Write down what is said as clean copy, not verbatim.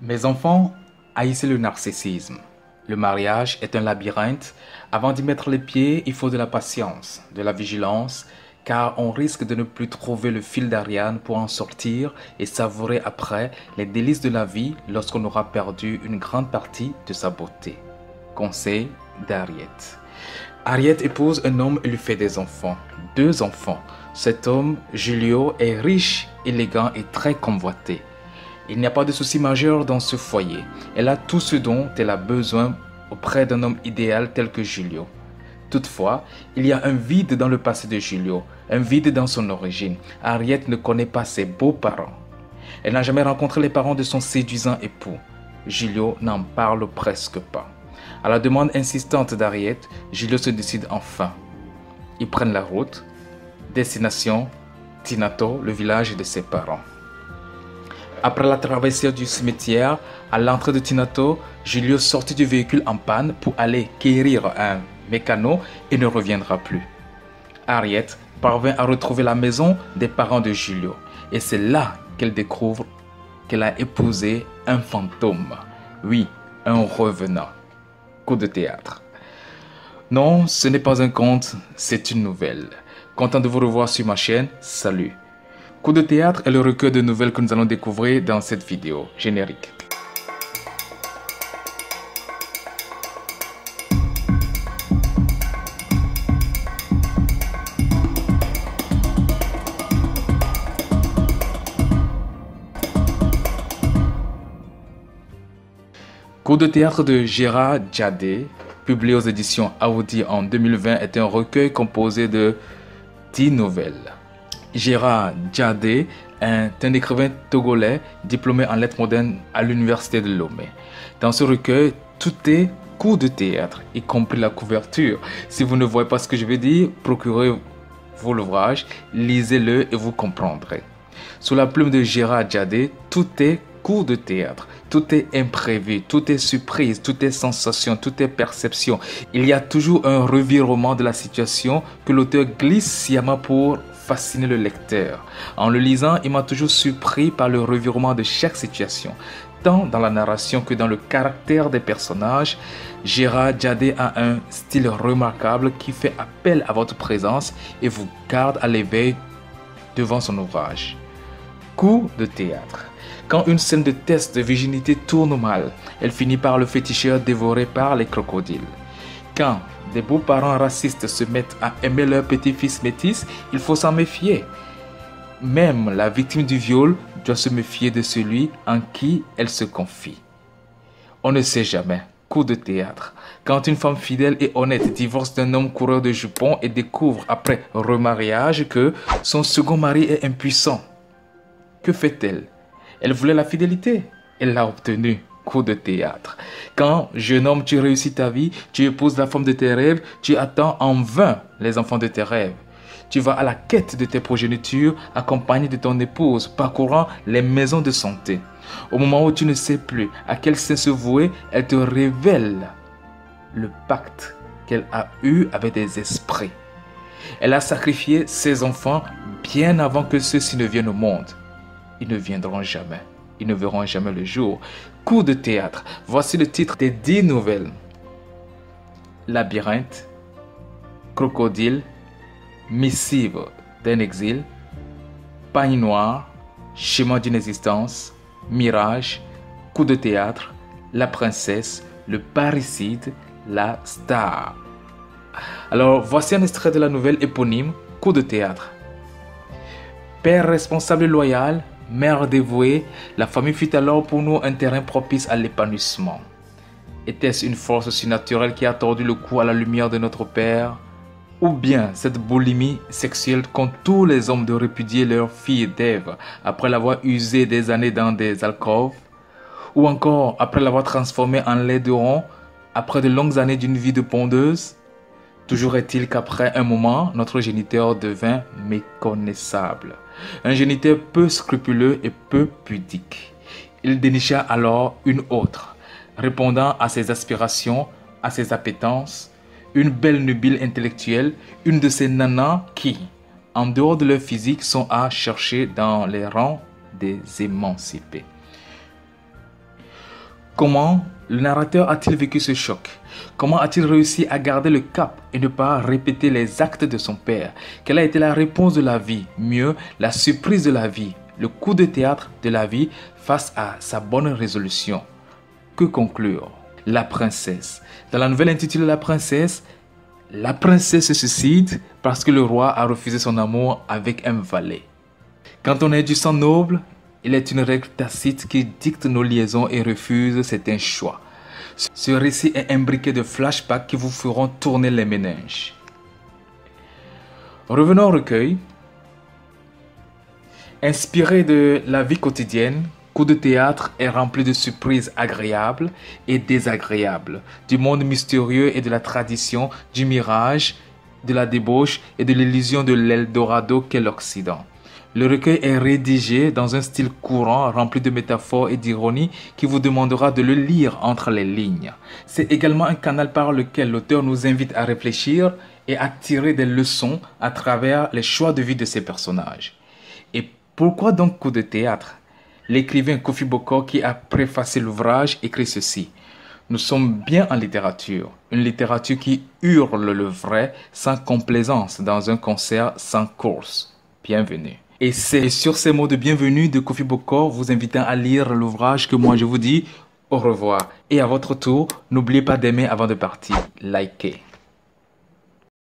Mes enfants, haïssez le narcissisme. Le mariage est un labyrinthe. Avant d'y mettre les pieds, il faut de la patience, de la vigilance, car on risque de ne plus trouver le fil d'Ariane pour en sortir et savourer après les délices de la vie lorsqu'on aura perdu une grande partie de sa beauté. Conseil d'Harriet. Harriet épouse un homme et lui fait des enfants. 2 enfants. Cet homme, Julio, est riche, élégant et très convoité. Il n'y a pas de souci majeur dans ce foyer. Elle a tout ce dont elle a besoin auprès d'un homme idéal tel que Julio. Toutefois, il y a un vide dans le passé de Julio, un vide dans son origine. Harriet ne connaît pas ses beaux-parents. Elle n'a jamais rencontré les parents de son séduisant époux. Julio n'en parle presque pas. À la demande insistante d'Harriet, Julio se décide enfin. Ils prennent la route. Destination, Tinato, le village de ses parents. Après la traversée du cimetière, à l'entrée de Tinato, Julio sortit du véhicule en panne pour aller quérir un mécano et ne reviendra plus. Harriet parvint à retrouver la maison des parents de Julio et c'est là qu'elle découvre qu'elle a épousé un fantôme. Oui, un revenant. Coup de théâtre. Non, ce n'est pas un conte, c'est une nouvelle. Content de vous revoir sur ma chaîne, salut. Coup de théâtre est le recueil de nouvelles que nous allons découvrir dans cette vidéo. Générique. Coup de théâtre de Gérard Djadé, publié aux éditions Aoudi en 2020, est un recueil composé de 10 nouvelles. Gérard Djadé est un écrivain togolais diplômé en lettres modernes à l'université de Lomé. Dans ce recueil, tout est coup de théâtre, y compris la couverture. Si vous ne voyez pas ce que je veux dire, procurez-vous l'ouvrage, lisez-le et vous comprendrez. Sous la plume de Gérard Djadé, tout est coup de théâtre, tout est imprévu, tout est surprise, tout est sensation, tout est perception. Il y a toujours un revirement de la situation que l'auteur glisse sciemment pour fasciner le lecteur. En le lisant, il m'a toujours surpris par le revirement de chaque situation. Tant dans la narration que dans le caractère des personnages, Gérard Djadé a un style remarquable qui fait appel à votre présence et vous garde à l'éveil devant son ouvrage. Coup de théâtre. Quand une scène de test de virginité tourne mal, elle finit par le féticheur dévoré par les crocodiles. Quand des beaux-parents racistes se mettent à aimer leur petit-fils métis, il faut s'en méfier. Même la victime du viol doit se méfier de celui en qui elle se confie. On ne sait jamais. Coup de théâtre. Quand une femme fidèle et honnête divorce d'un homme coureur de jupons et découvre après remariage que son second mari est impuissant, que fait-elle? Elle voulait la fidélité. Elle l'a obtenue. Coup de théâtre. Quand, jeune homme, tu réussis ta vie, tu épouses la femme de tes rêves, tu attends en vain les enfants de tes rêves. Tu vas à la quête de tes progénitures, accompagné de ton épouse, parcourant les maisons de santé. Au moment où tu ne sais plus à quel sein se vouer, elle te révèle le pacte qu'elle a eu avec des esprits. Elle a sacrifié ses enfants bien avant que ceux-ci ne viennent au monde. Ils ne viendront jamais. Ils ne verront jamais le jour. Coup de théâtre. Voici le titre des 10 nouvelles. Labyrinthe, Crocodile, Missive d'un exil, Pagne noir, Chemin d'une existence, Mirage, Coup de théâtre, La princesse, Le parricide, La star. Alors, voici un extrait de la nouvelle éponyme, Coup de théâtre. Père responsable et loyal, mère dévouée, la famille fut alors pour nous un terrain propice à l'épanouissement. Était-ce une force surnaturelle qui a tordu le cou à la lumière de notre Père? Ou bien cette boulimie sexuelle qu'ont tous les hommes de répudier leur fille d'Ève après l'avoir usée des années dans des alcôves? Ou encore après l'avoir transformée en lait de rond après de longues années d'une vie de pondeuse? Toujours est-il qu'après un moment, notre géniteur devint méconnaissable. Un géniteur peu scrupuleux et peu pudique. Il dénicha alors une autre, répondant à ses aspirations, à ses appétences, une belle nubile intellectuelle, une de ces nanas qui, en dehors de leur physique, sont à chercher dans les rangs des émancipés. Comment le narrateur a-t-il vécu ce choc? Comment a-t-il réussi à garder le cap et ne pas répéter les actes de son père? Quelle a été la réponse de la vie? Mieux, la surprise de la vie, le coup de théâtre de la vie face à sa bonne résolution. Que conclure? La princesse. Dans la nouvelle intitulée La princesse se suicide parce que le roi a refusé son amour avec un valet. Quand on est du sang noble, il est une règle tacite qui dicte nos liaisons et refuse certains choix. Ce récit est imbriqué de flashbacks qui vous feront tourner les méninges. Revenons au recueil. Inspiré de la vie quotidienne, Coup de théâtre est rempli de surprises agréables et désagréables, du monde mystérieux et de la tradition, du mirage, de la débauche et de l'illusion de l'Eldorado qu'est l'Occident. Le recueil est rédigé dans un style courant rempli de métaphores et d'ironie qui vous demandera de le lire entre les lignes. C'est également un canal par lequel l'auteur nous invite à réfléchir et à tirer des leçons à travers les choix de vie de ses personnages. Et pourquoi donc Coup de théâtre? L'écrivain Kofi Bokor, qui a préfacé l'ouvrage, écrit ceci. Nous sommes bien en littérature, une littérature qui hurle le vrai sans complaisance dans un concert sans course. Bienvenue. Et c'est sur ces mots de bienvenue de Kofi Bokor, vous invitant à lire l'ouvrage, que moi je vous dis au revoir. Et à votre tour, n'oubliez pas d'aimer avant de partir. Likez.